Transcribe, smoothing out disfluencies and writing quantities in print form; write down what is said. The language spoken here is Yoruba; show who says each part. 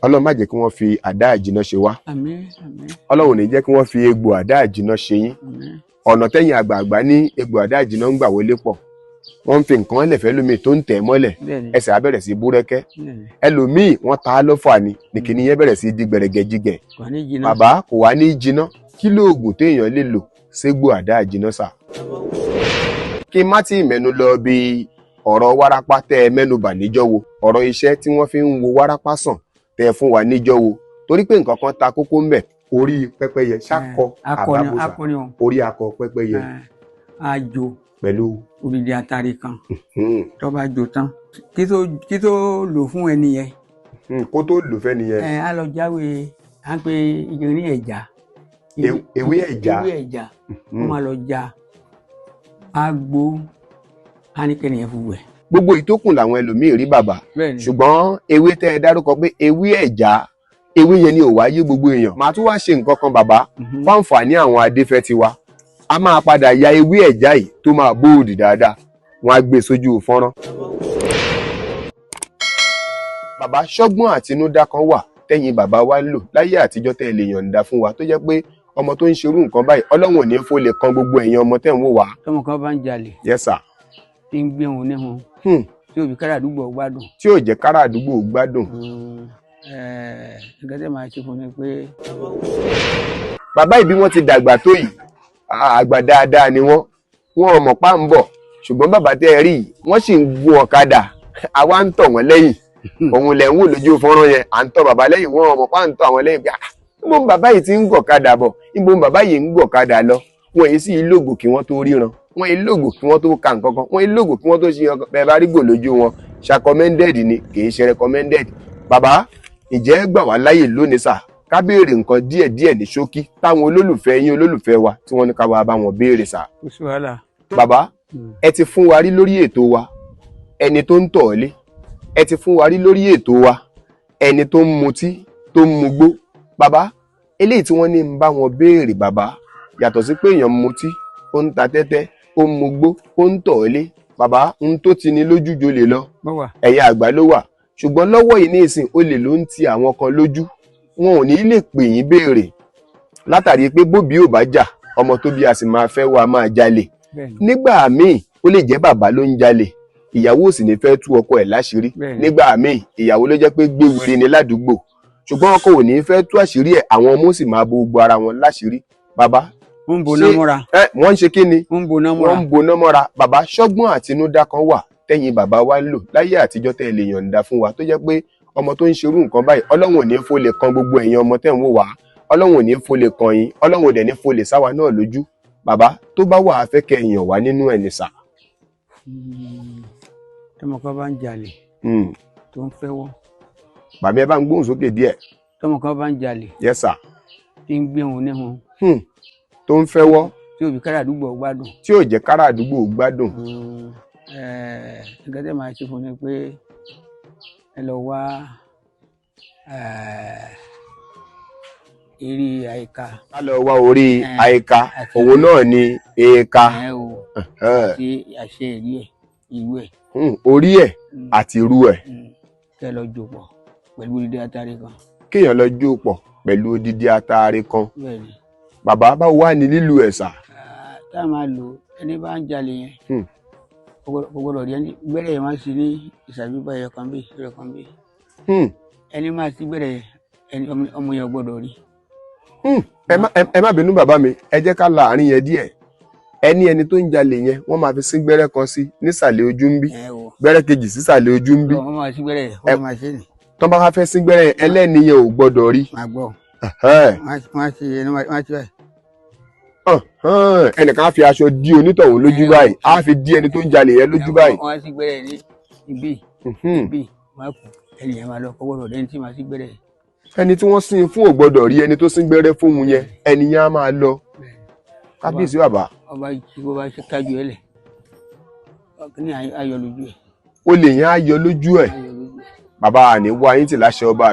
Speaker 1: Ọlọ́run má jẹ́ kí wọ́n fi àdá àjìnà ṣe wá.
Speaker 2: Àmín, àmín.
Speaker 1: Ọlọ́run ò ní jẹ́ kí wọ́n fi egbò àdá àjìnà ṣe yín.
Speaker 2: Àmín.
Speaker 1: Ọ̀nà tẹ́yìn àgbààgbà ní egbò àdá àjìnà ń gbà wọlé pọ̀. Wọ́n ń fi nǹkan lẹ̀fẹ́ lómi tó ń tẹ̀ mọ́lẹ̀. Ẹsẹ̀ á bẹ̀rẹ̀ sí búrẹ́kẹ́. Ẹlòmíì wọ́n ta á lọ́fà ni nìkíní yẹn bẹ̀rẹ̀ sí di gbẹ̀rẹ̀gẹ̀jigẹ̀. Bàbá kò wá ní jiná. Kí lóògùn téèyàn lè lò ségbò àdá àjìnà sà? Kí má tí mẹ́nu lọ bí ọ̀rọ̀ wárápá tẹ́ ẹ mẹ́nu bà níjọ́ wo, ọ̀rọ̀ iṣẹ́ tí wọ́n fi ń wo wárápá sàn tẹ́ ẹ fún wa níjọ́ wo, torí pé nǹkan kan ta kókó ńbẹ̀, orí pẹ́pẹ́yẹ ṣákọ àbábùsà, orí akọ pẹ́pẹ́yẹ.
Speaker 2: Àjò
Speaker 1: pẹ̀lú
Speaker 2: odidi atare kan tó bá jò tán kí tó lò fún ẹni yẹn.
Speaker 1: Kó tó lò fẹ́ nìyẹn.
Speaker 2: A lọ jáwé à ń pe ìrìn ẹ̀já.
Speaker 1: Ewé ẹ̀já.
Speaker 2: Ewé ẹ̀já wọ́n máa lọ já agbo ánikẹ́ni yẹn fún wẹ̀.
Speaker 1: Gbogbo ìtókùn làwọn ẹlòmíì rí bàbá, ṣùgbọ́n ewé tẹ́ ẹ dárúkọ pé ewé ẹ̀já, ewé yẹn ni ò wáyé gbogbo èèyàn. Màá tún wá ṣe nǹkan kan bàbá fún àǹfààní àwọn adéfẹ́ tiwa. A máa padà ya ewé ẹ̀já yìí tó máa bóòdì dáadáa, wọ́n á gbé sójú fọ́nrán. Bàbá, ṣọ́gbọ́n àtinúdá kan wà tẹ́yìn bàbá wa ń lò láyé àtijọ́ tẹ́ ẹ lè yọ̀ǹda fún wa tó jẹ́ pé ọmọ tó ń ṣerú nǹkan báyìí Ọlọ́run ò ní fó lè kan gbogbo ẹ̀yin ọmọ tẹ́ ń wò wá.
Speaker 2: Tọmọ kan bá ń jalè.
Speaker 1: Yes sir.
Speaker 2: Tí ń gbé wọn níhun. Tí òbí kára àdúgbò gbádùn.
Speaker 1: Tí ò jẹ́ kára àdúgbò gbádùn.
Speaker 2: Nǹkan tẹ́ máa ṣe fún mi pé.
Speaker 1: Bàbá ìbí wọn ti dàgbà tó yìí, àgbà dáadáa ni wọ́n ò mọ̀ pa ń bọ̀, ṣùgbọ́n bàbá tẹ́ ẹ rí yìí wọ́n sì ń gun ọ̀kadà, àwa ń tọ̀ wọ́n lẹ́yìn. Òun lẹ̀ ń wò lójú fọ́nrán yẹn, à ń tọ̀ bàbá lẹ́yìn, wọ́n ò mọ̀ pa ń tọ̀ àwọn lẹ́yìn pé níbo bàbá yìí ti ń gọ̀kadà bọ̀, níbo bàbá yìí ń gọ̀kadà lọ. Wọ́n yìí sì lóògùn kí wọ́n tó ríran, wọ́n yìí lóògùn kí wọ́n tó ka nǹkan kan, wọ́n yìí lóògùn kí wọ́n tó ṣe ọkàn. Bẹ́ẹ̀ bá rí gbò lójú wọn, ṣàkọ́mẹ́ndẹ̀dì ni kì í ṣe recommended. Bàbá, ìjẹ́ gbà wá láyè lónìí sà ká béèrè nǹkan díẹ̀díẹ̀ ní ṣókí táwọn olólùfẹ́ yín olólùfẹ́ wa tí wọ́n ní ká wá bá wọn béèrè sà. Bàbá, ẹ ti fún wa rí lórí ètò wa ẹni tó ń tọ̀ ọ́ lé, ẹ ti fún wa rí lórí ètò wa ẹni tó ń mutí tó ń mugbó. Bàbá, eléyìí tí wọ́n ní ń bá wọn béèrè bàbá, yàtọ̀ sí pé èèyàn mutí, ó ń ta tẹ́tẹ́, ó ń mugbó, ó ń tọ̀ ọ́ lé, bàbá ń tó ti ní lójú jolè lọ, ẹ̀yà àgbà ló wà. Ṣùgbọ́n lọ́wọ́ yìí ní ìsìn olè ló ń ti àwọn kan lójú, wọn ò ní lè pè yín béèrè látàrí pé bóbi ò bá jà ọmọ tó bí a sì máa fẹ́ wá máa jalè. Nígbà míì ó lè jẹ́ bàbá ló ń jalè, ìyàwó sì ní fẹ́ tú ọkọ ẹ̀ láṣìírí. Nígbà míì ìyàwó ló jẹ́ pé gbéwìrì ni ládùúgbò, ṣùgbọ́n ọkọ ò ní fẹ́ tú àṣírí ẹ̀, àwọn ọmọ sì máa bo gbogbo ara wọn láṣìírí. Bàbá,
Speaker 2: wọ́n ń boná mọ́ra.
Speaker 1: Wọ́n ń ṣe kí ni?
Speaker 2: Wọ́n ń boná mọ́ra.
Speaker 1: Wọ́n ń boná mọ́ra. Bàbá, ṣọ́gbọ́n àtinúdá kan wà tẹ́yìn bàbá wa ń lò láyé àtijọ́ tẹ́ ẹ lè yọ̀ǹda fún wa tó jẹ́ pé ọmọ tó ń ṣerú nǹkan báyìí Ọlọ́run ò ní fó lè kan gbogbo ẹ̀yin ọmọ tẹ́ ń wò wá, Ọlọ́run ò ní fó lè kan yín, Ọlọ́run ò dẹ̀ ní fó lè sáwa náà lójú. Bàbá, tó bá wà á fẹ́ kẹ́ èèyàn wá nínú ẹ̀ ní sà.
Speaker 2: Tọmọ kan bá ń jalè tó ń fẹ́wọ́.
Speaker 1: Bàbá ẹ bá ń gbóhùn sókè díẹ̀.
Speaker 2: Tọmọ kan bá ń jalè.
Speaker 1: Yes sir.
Speaker 2: Tí ń gbé wọn níhun.
Speaker 1: Tó ń fẹ́wọ́.
Speaker 2: Tí òbí kára àdúgbò gbádùn.
Speaker 1: Tí ò jẹ́ kára àdúgbò gbádùn.
Speaker 2: Nǹkan tẹ́ máa ṣe fún mi pé ẹ lọ wá eré àyíká.
Speaker 1: Ká lọ wá orí àyíká, òun náà ni èèkà.
Speaker 2: Àti àṣẹ ìrí ẹ̀, ìrú ẹ̀.
Speaker 1: Orí ẹ̀ àti irú ẹ̀.
Speaker 2: Kẹ́ lọ jò pọ̀ pẹ̀lú odidi atare kan.
Speaker 1: Kéèyàn lọ jó pọ̀ pẹ̀lú odidi atare kan. Bàbá, báwo wá ní lílù ẹ̀ sà?
Speaker 2: Tá a máa lò ẹni bá ń jalè yẹn. Gbogbo rí ẹni gbẹ́rẹ́ yẹn máa ṣe ní ìṣàbíbá ẹ̀yọ kan bí ẹ̀yọ kan bí. Ẹni máa ti gbẹ́rẹ́ ẹni ọmọ yẹn gbọ́dọ̀ rí.
Speaker 1: Ẹ má bínú bàbá mi, ẹ jẹ́ ká la àárín yẹn díẹ̀. Ẹni tó ń jalè yẹn wọ́n máa fi sín gbẹ́rẹ́ kan sí nísàlẹ̀ ojú ń bí, gbẹ́rẹ́ kejì sísàlẹ̀ ojú ń bí.
Speaker 2: Wọ́n máa sí gbẹ́rẹ́ yẹn, wọ́n máa ṣe ni.
Speaker 1: Tọ́ bá fẹ́ sín gbẹ́rẹ́ yẹn ẹlẹ́ni yẹn ò gbọ́dọ̀ rí.
Speaker 2: Wọ́n á ṣe báyìí.
Speaker 1: Ẹnìkan á fi aṣọ dí onítọ̀hún lójú báyìí, á fi dí ẹni tó ń jalè yẹn lójú báyìí.
Speaker 2: Wọ́n á sí gbẹ́rẹ́ ní ibi wọ́n á kù ẹni yẹn máa lọ kọ́gbọ́dọ̀ lẹ́ni tí máa sí gbẹ́rẹ́ yẹn.
Speaker 1: Ẹni tí wọ́n sin fún ò gbọ́dọ̀ rí ẹni tó sín gbẹ́rẹ́ fún un yẹn, ẹni yẹn á máa lọ. Kábíyèsí bàbá.
Speaker 2: Ọba ṣe kájú ẹ lẹ̀ ní ayọ̀ lójú ẹ̀.
Speaker 1: Olè yẹn á yọ lójú ẹ̀. Bàbá àní wá yín tì láṣẹ ọba.